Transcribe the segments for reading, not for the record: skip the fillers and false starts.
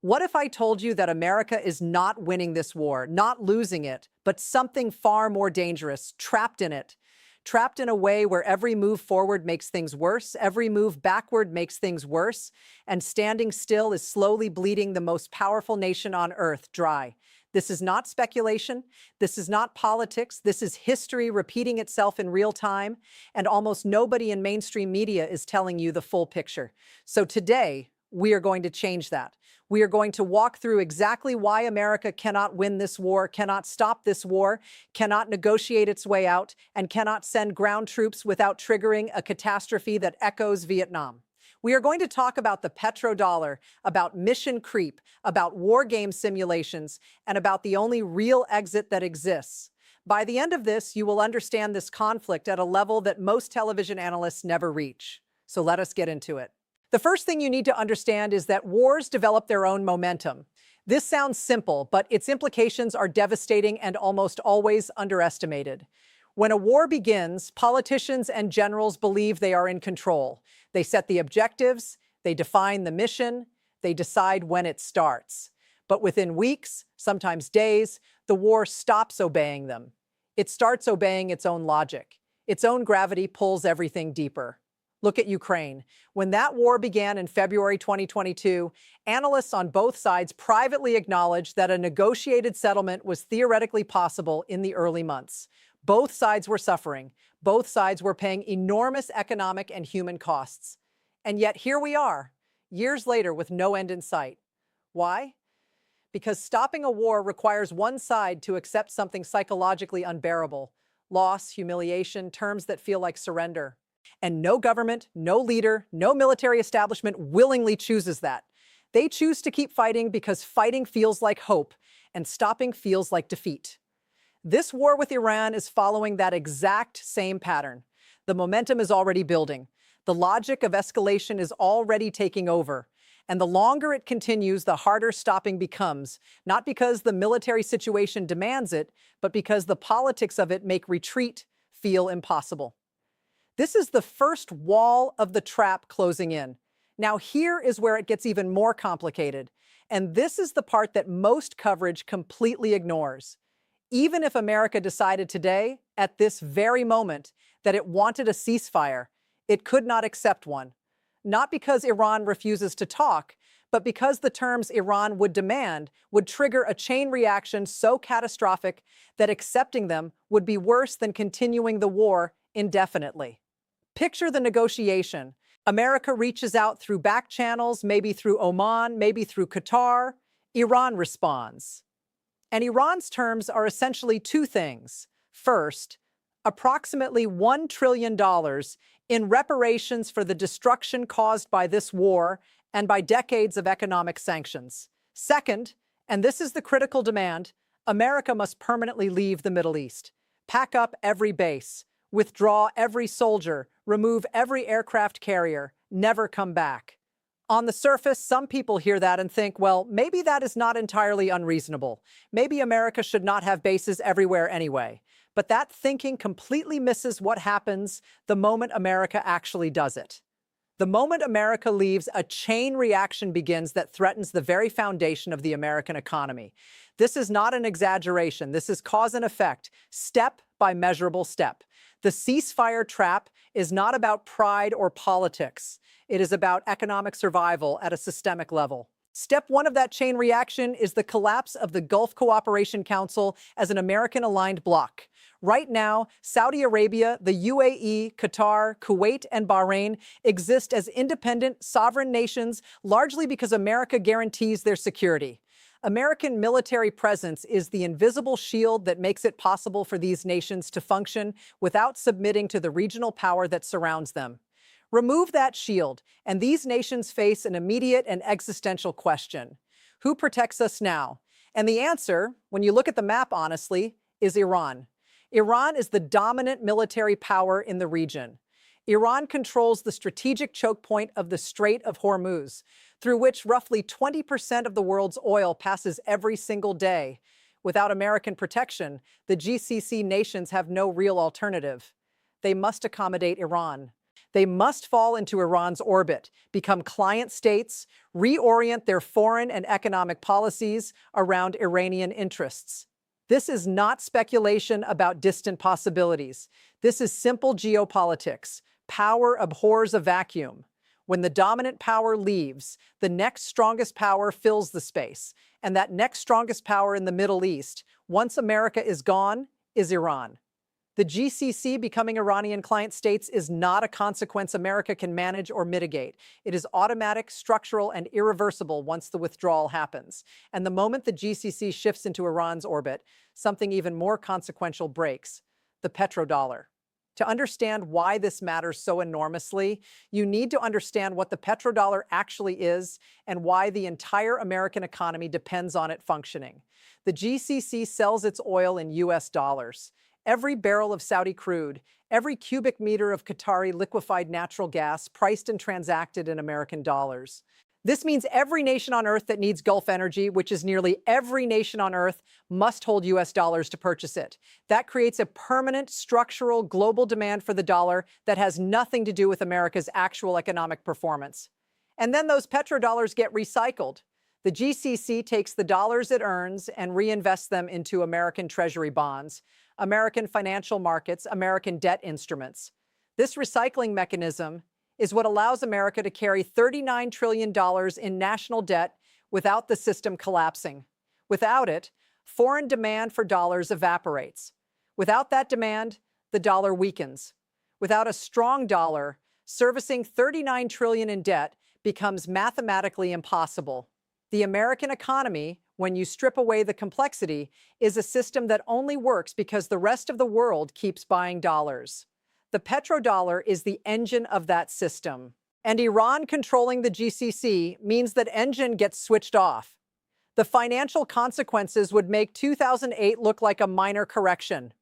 What if I told you that America is not winning this war, not losing it, but something far more dangerous, trapped in it? Trapped in a way where every move forward makes things worse, every move backward makes things worse, and standing still is slowly bleeding the most powerful nation on earth dry. This is not speculation. This is not politics. This is history repeating itself in real time, and almost nobody in mainstream media is telling you the full picture. So today, we are going to change that. We are going to walk through exactly why America cannot win this war, cannot stop this war, cannot negotiate its way out, and cannot send ground troops without triggering a catastrophe that echoes Vietnam. We are going to talk about the petrodollar, about mission creep, about war game simulations, and about the only real exit that exists. By the end of this, you will understand this conflict at a level that most television analysts never reach. So let us get into it. The first thing you need to understand is that wars develop their own momentum. This sounds simple, but its implications are devastating and almost always underestimated. When a war begins, politicians and generals believe they are in control. They set the objectives, they define the mission, they decide when it starts. But within weeks, sometimes days, the war stops obeying them. It starts obeying its own logic. Its own gravity pulls everything deeper. Look at Ukraine. When that war began in February 2022, analysts on both sides privately acknowledged that a negotiated settlement was theoretically possible in the early months. Both sides were suffering. Both sides were paying enormous economic and human costs. And yet here we are, years later with no end in sight. Why? Because stopping a war requires one side to accept something psychologically unbearable: loss, humiliation, terms that feel like surrender. And no government, no leader, no military establishment willingly chooses that. They choose to keep fighting because fighting feels like hope and stopping feels like defeat. This war with Iran is following that exact same pattern. The momentum is already building. The logic of escalation is already taking over. And the longer it continues, the harder stopping becomes, not because the military situation demands it, but because the politics of it make retreat feel impossible. This is the first wall of the trap closing in. Now here is where it gets even more complicated. And this is the part that most coverage completely ignores. Even if America decided today, at this very moment, that it wanted a ceasefire, it could not accept one. Not because Iran refuses to talk, but because the terms Iran would demand would trigger a chain reaction so catastrophic that accepting them would be worse than continuing the war indefinitely. Picture the negotiation. America reaches out through back channels, maybe through Oman, maybe through Qatar. Iran responds. And Iran's terms are essentially two things. First, approximately $1 trillion in reparations for the destruction caused by this war and by decades of economic sanctions. Second, and this is the critical demand, America must permanently leave the Middle East. Pack up every base, withdraw every soldier, remove every aircraft carrier, never come back. On the surface, some people hear that and think, well, maybe that is not entirely unreasonable. Maybe America should not have bases everywhere anyway. But that thinking completely misses what happens the moment America actually does it. The moment America leaves, a chain reaction begins that threatens the very foundation of the American economy. This is not an exaggeration. This is cause and effect, step by measurable step. The ceasefire trap is not about pride or politics. It is about economic survival at a systemic level. Step one of that chain reaction is the collapse of the Gulf Cooperation Council as an American-aligned bloc. Right now, Saudi Arabia, the UAE, Qatar, Kuwait, and Bahrain exist as independent, sovereign nations, largely because America guarantees their security. American military presence is the invisible shield that makes it possible for these nations to function without submitting to the regional power that surrounds them. Remove that shield, and these nations face an immediate and existential question. Who protects us now? And the answer, when you look at the map honestly, is Iran. Iran is the dominant military power in the region. Iran controls the strategic choke point of the Strait of Hormuz, through which roughly 20% of the world's oil passes every single day. Without American protection, the GCC nations have no real alternative. They must accommodate Iran. They must fall into Iran's orbit, become client states, reorient their foreign and economic policies around Iranian interests. This is not speculation about distant possibilities. This is simple geopolitics. Power abhors a vacuum. When the dominant power leaves, the next strongest power fills the space. And that next strongest power in the Middle East, once America is gone, is Iran. The GCC becoming Iranian client states is not a consequence America can manage or mitigate. It is automatic, structural, and irreversible once the withdrawal happens. And the moment the GCC shifts into Iran's orbit, something even more consequential breaks: the petrodollar. To understand why this matters so enormously, you need to understand what the petrodollar actually is and why the entire American economy depends on it functioning. The GCC sells its oil in US dollars. Every barrel of Saudi crude, every cubic meter of Qatari liquefied natural gas priced and transacted in American dollars. This means every nation on Earth that needs Gulf energy, which is nearly every nation on Earth, must hold US dollars to purchase it. That creates a permanent, structural, global demand for the dollar that has nothing to do with America's actual economic performance. And then those petrodollars get recycled. The GCC takes the dollars it earns and reinvests them into American Treasury bonds, American financial markets, American debt instruments. This recycling mechanism is what allows America to carry $39 trillion in national debt without the system collapsing. Without it, foreign demand for dollars evaporates. Without that demand, the dollar weakens. Without a strong dollar, servicing $39 trillion in debt becomes mathematically impossible. The American economy, when you strip away the complexity, is a system that only works because the rest of the world keeps buying dollars. The petrodollar is the engine of that system. And Iran controlling the GCC means that engine gets switched off. The financial consequences would make 2008 look like a minor correction.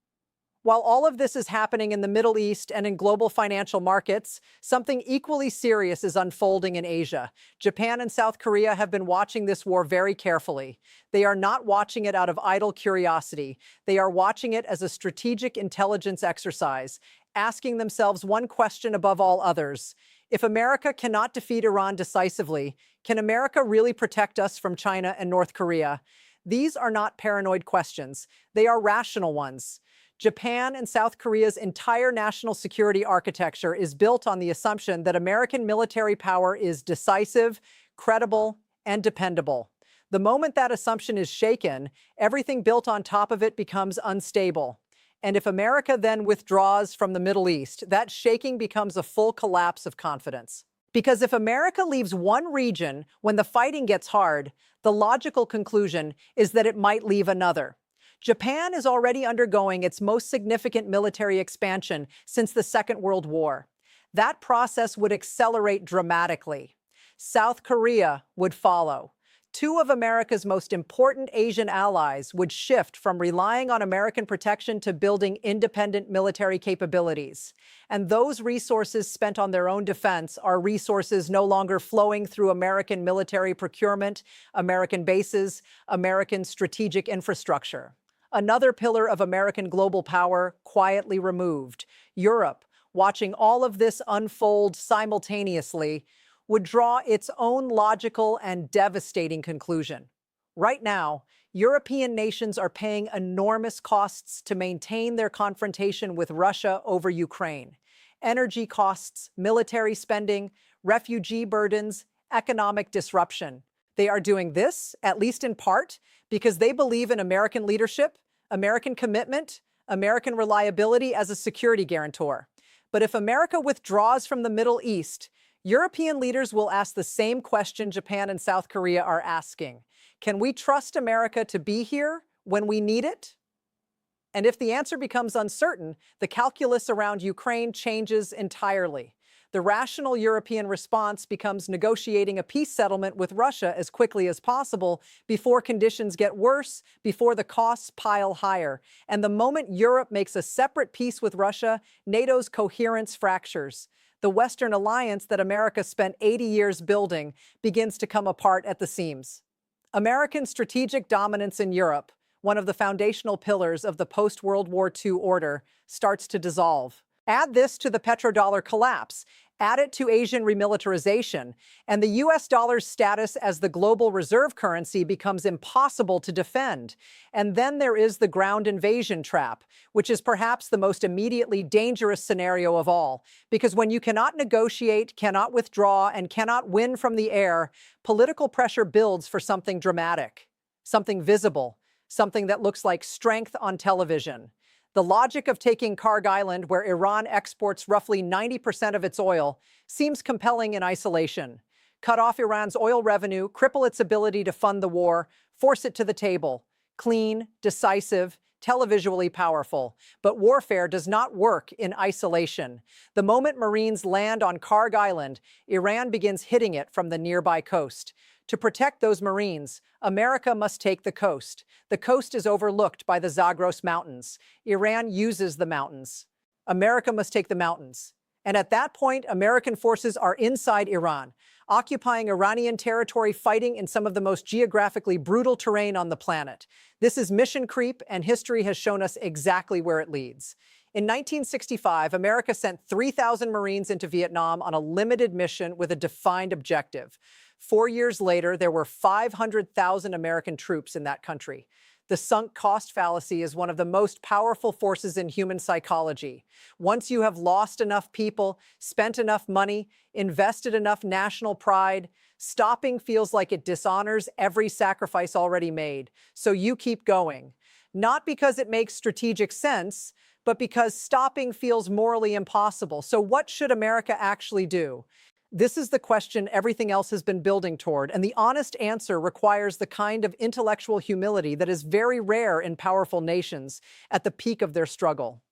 While all of this is happening in the Middle East and in global financial markets, something equally serious is unfolding in Asia. Japan and South Korea have been watching this war very carefully. They are not watching it out of idle curiosity. They are watching it as a strategic intelligence exercise, asking themselves one question above all others: if America cannot defeat Iran decisively, can America really protect us from China and North Korea? These are not paranoid questions. They are rational ones. Japan and South Korea's entire national security architecture is built on the assumption that American military power is decisive, credible, and dependable. The moment that assumption is shaken, everything built on top of it becomes unstable. And if America then withdraws from the Middle East, that shaking becomes a full collapse of confidence. Because if America leaves one region when the fighting gets hard, the logical conclusion is that it might leave another. Japan is already undergoing its most significant military expansion since the Second World War. That process would accelerate dramatically. South Korea would follow. Two of America's most important Asian allies would shift from relying on American protection to building independent military capabilities. And those resources spent on their own defense are resources no longer flowing through American military procurement, American bases, American strategic infrastructure. Another pillar of American global power quietly removed. Europe, watching all of this unfold simultaneously, would draw its own logical and devastating conclusion. Right now, European nations are paying enormous costs to maintain their confrontation with Russia over Ukraine. Energy costs, military spending, refugee burdens, economic disruption. They are doing this, at least in part, because they believe in American leadership, American commitment, American reliability as a security guarantor. But if America withdraws from the Middle East, European leaders will ask the same question Japan and South Korea are asking. Can we trust America to be here when we need it? And if the answer becomes uncertain, the calculus around Ukraine changes entirely. The rational European response becomes negotiating a peace settlement with Russia as quickly as possible before conditions get worse, before the costs pile higher. And the moment Europe makes a separate peace with Russia, NATO's coherence fractures. The Western alliance that America spent 80 years building begins to come apart at the seams. American strategic dominance in Europe, one of the foundational pillars of the post-World War II order, starts to dissolve. Add this to the petrodollar collapse, Add it to Asian remilitarization, and the US dollar's status as the global reserve currency becomes impossible to defend. And then there is the ground invasion trap, which is perhaps the most immediately dangerous scenario of all. Because when you cannot negotiate, cannot withdraw, and cannot win from the air, political pressure builds for something dramatic, something visible, something that looks like strength on television. The logic of taking Karg Island, where Iran exports roughly 90% of its oil, seems compelling in isolation. Cut off Iran's oil revenue, cripple its ability to fund the war, force it to the table. Clean, decisive, televisually powerful. But warfare does not work in isolation. The moment Marines land on Karg Island, Iran begins hitting it from the nearby coast. To protect those Marines, America must take the coast. The coast is overlooked by the Zagros Mountains. Iran uses the mountains. America must take the mountains. And at that point, American forces are inside Iran, occupying Iranian territory, fighting in some of the most geographically brutal terrain on the planet. This is mission creep, and history has shown us exactly where it leads. In 1965, America sent 3,000 Marines into Vietnam on a limited mission with a defined objective. 4 years later, there were 500,000 American troops in that country. The sunk cost fallacy is one of the most powerful forces in human psychology. Once you have lost enough people, spent enough money, invested enough national pride, stopping feels like it dishonors every sacrifice already made. So you keep going. Not because it makes strategic sense, but because stopping feels morally impossible. So what should America actually do? This is the question everything else has been building toward, and the honest answer requires the kind of intellectual humility that is very rare in powerful nations at the peak of their struggle.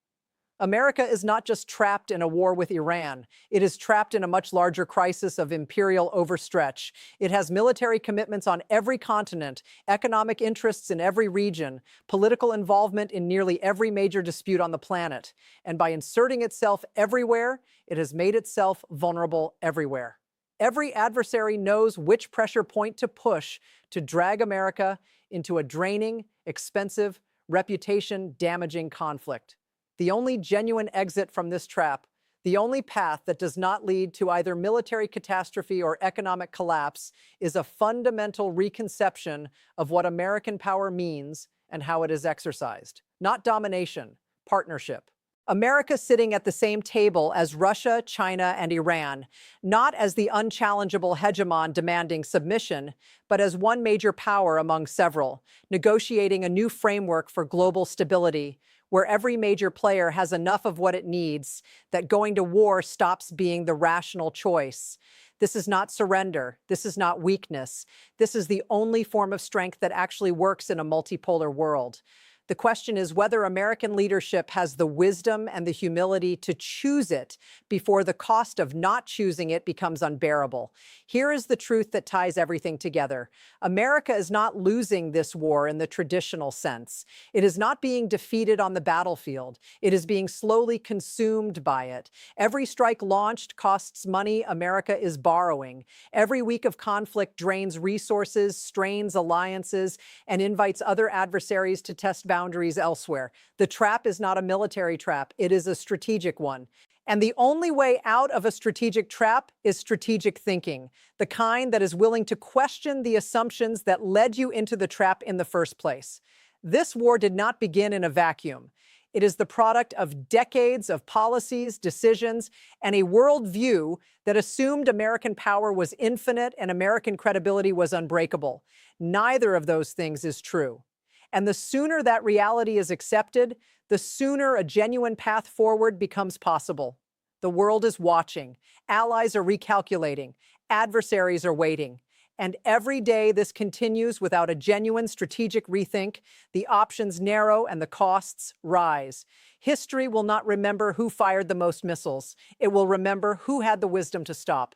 America is not just trapped in a war with Iran. It is trapped in a much larger crisis of imperial overstretch. It has military commitments on every continent, economic interests in every region, political involvement in nearly every major dispute on the planet. And by inserting itself everywhere, it has made itself vulnerable everywhere. Every adversary knows which pressure point to push to drag America into a draining, expensive, reputation-damaging conflict. The only genuine exit from this trap, the only path that does not lead to either military catastrophe or economic collapse, is a fundamental reconception of what American power means and how it is exercised. Not domination, partnership. America sitting at the same table as Russia, China, and Iran, not as the unchallengeable hegemon demanding submission, but as one major power among several, negotiating a new framework for global stability, where every major player has enough of what it needs that going to war stops being the rational choice. This is not surrender. This is not weakness. This is the only form of strength that actually works in a multipolar world. The question is whether American leadership has the wisdom and the humility to choose it before the cost of not choosing it becomes unbearable. Here is the truth that ties everything together. America is not losing this war in the traditional sense. It is not being defeated on the battlefield. It is being slowly consumed by it. Every strike launched costs money America is borrowing. Every week of conflict drains resources, strains alliances, and invites other adversaries to test boundaries elsewhere. The trap is not a military trap, it is a strategic one. And the only way out of a strategic trap is strategic thinking, the kind that is willing to question the assumptions that led you into the trap in the first place. This war did not begin in a vacuum. It is the product of decades of policies, decisions, and a worldview that assumed American power was infinite and American credibility was unbreakable. Neither of those things is true. And the sooner that reality is accepted, the sooner a genuine path forward becomes possible. The world is watching. Allies are recalculating. Adversaries are waiting. And every day this continues without a genuine strategic rethink, the options narrow and the costs rise. History will not remember who fired the most missiles. It will remember who had the wisdom to stop.